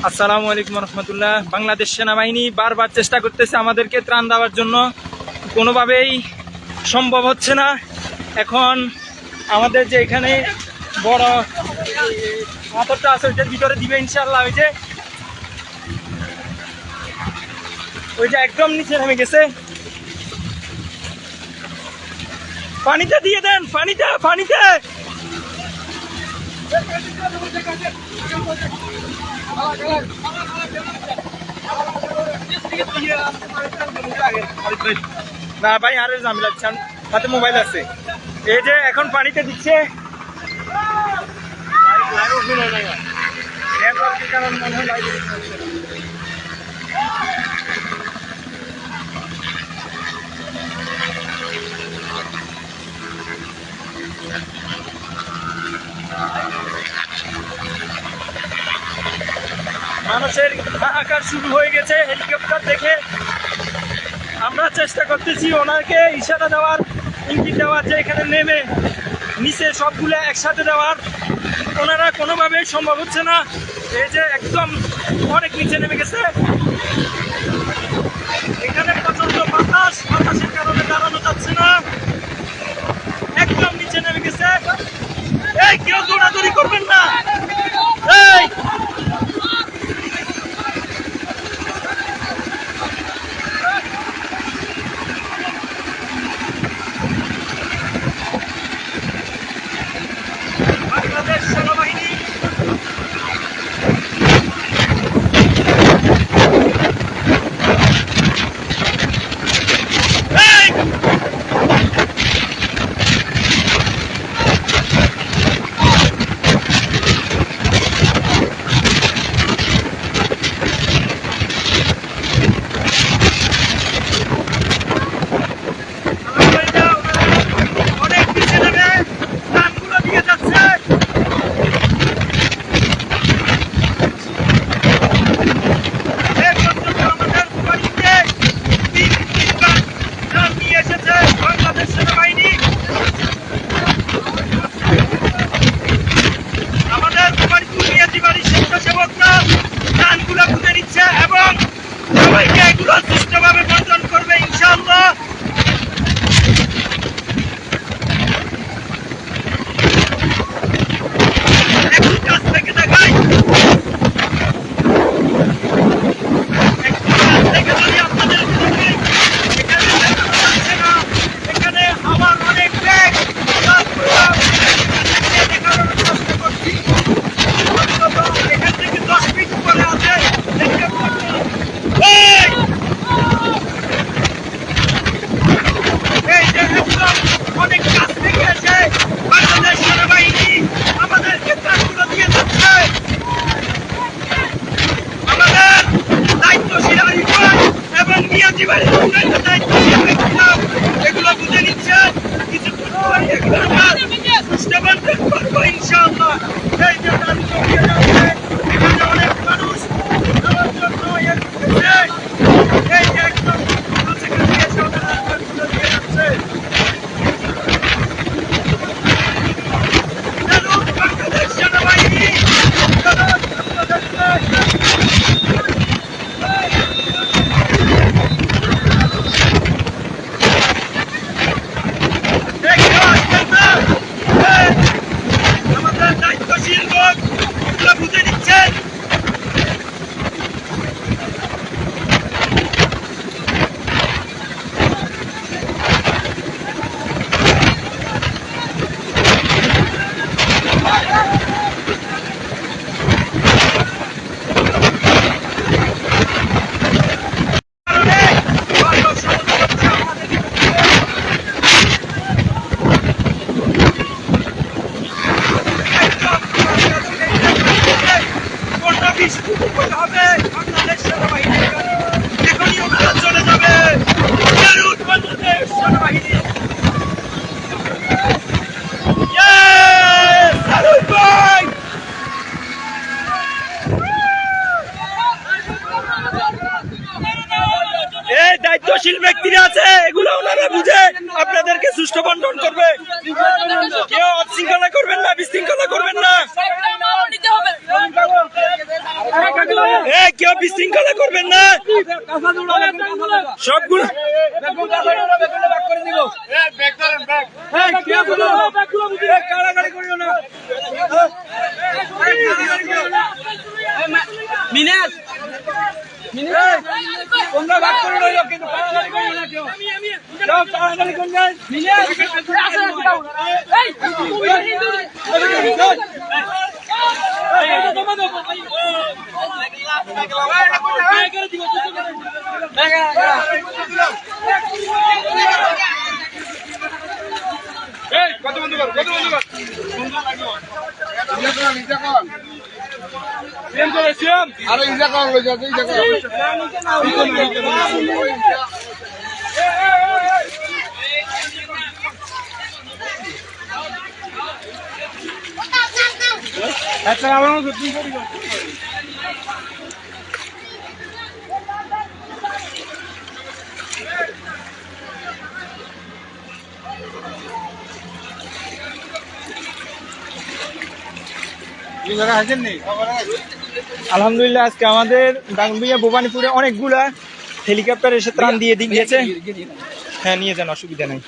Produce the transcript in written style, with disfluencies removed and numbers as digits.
আসসালামু আলাইকুম রহমতুল্লাহ। বাংলাদেশ সেনাবাহিনী বারবার চেষ্টা করতেছে আমাদেরকে ত্রাণ দেওয়ার জন্য, কোনোভাবেই সম্ভব হচ্ছে না। এখন আমাদের যে এখানে বড় পাথরটা আছে ওইটার ভিতরে দিবে ইনশাল্লাহ। ওইটা একদম নিচে নেমে গেছে। পানিতে দিয়ে দেন, পানিতে পানিতে। না ভাই, আরে ঝামেলা হাতে মোবাইল আছে। এই যে এখন পানিতে দিচ্ছে। মানুষের হাহাকার শুরু হয়ে গেছে হেলিকপ্টার দেখে। আমরা চেষ্টা করতেছি ওনাকে ইশারা দেওয়ার, ইঙ্গিত দেওয়ার যে এখানে নেমে নিচে সবগুলো একসাথে দেওয়ার। ওনারা কোনোভাবেই সম্ভব হচ্ছে না। এই যে একদম অনেক নিচে নেমে গেছে। এখানে প্রচন্ড বাতাসের কারণে দাঁড়ানো যাচ্ছে না। একদম নিচে নেমে গেছে। এই কেউ দৌড়াদৌড়ি করবেন না। এই বাংলাদেশ সেনাবাহিনী সুষ্ঠুভাবে বর্জন করবে ইনশাআল্লাহ। একটু কাছ থেকে দেখাই, এখানে আমার অনেক ব্যাগ এখান থেকে 10 ফিট উপরে আছে। অনেক কাছ থেকে এসে বাংলাদেশ সেনাবাহিনী আমাদেরকে ত্রাণগুলো দিয়ে যাচ্ছে। আমাদের দায়িত্বশীল আরিফান এবং মিয়াজি বাড়ির অন্যান্য দায়িত্বশীল ব্যক্তিরা এগুলো বুঝে নিচ্ছে। কিছুক্ষণ পরে এগুলো আমরা সুষ্ঠুভাবে করবো ইনশাআল্লাহ। এই যে ত্রাণগুলো দিয়ে যাচ্ছে, এখানে অনেক মানুষ আমার জন্য এই যে একদম কাছাকাছি এসে ওনারা ত্রাণগুলো দিয়ে যাচ্ছে। আমাদের দায়িত্বশীল লোক এগুলো বুঝে নিচ্ছেন। হবে বাংলাদেশ সেনাবাহিনীর গাড়ি এখনই ওনারা চলে যাবে। বাংলাদেশ সেনাবাহিনী এই দায়িত্বশীল ব্যক্তিরা আছে, এগুলো ওনারা বুঝে আপনাদেরকে সুষ্ঠু বন্টন করবে। কেউ অশৃঙ্খলা করবেন না, বিশৃঙ্খলা করবেন না। কেউ বিশৃঙ্খলা করবেন না, সবগুলো তোমরা ভাগ করে রইল, কিন্তু কাড়াকাড়ি করবে না কেউ, সব কাড়াকাড়ি করবেন। কত বন্ধু কর, কত বন্ধু কর, আরে ইজা কর লই যা, ইজা কর আচ্ছা আমার তুমি করি আলহামদুলিল্লাহ আজকে আমাদের ডাঙ্গুইয়া ভবানীপুরে অনেকগুলা হেলিকপ্টার এসে ত্রাণ দিয়ে দিয়েছে। হ্যাঁ নিয়ে যান, অসুবিধা নেই।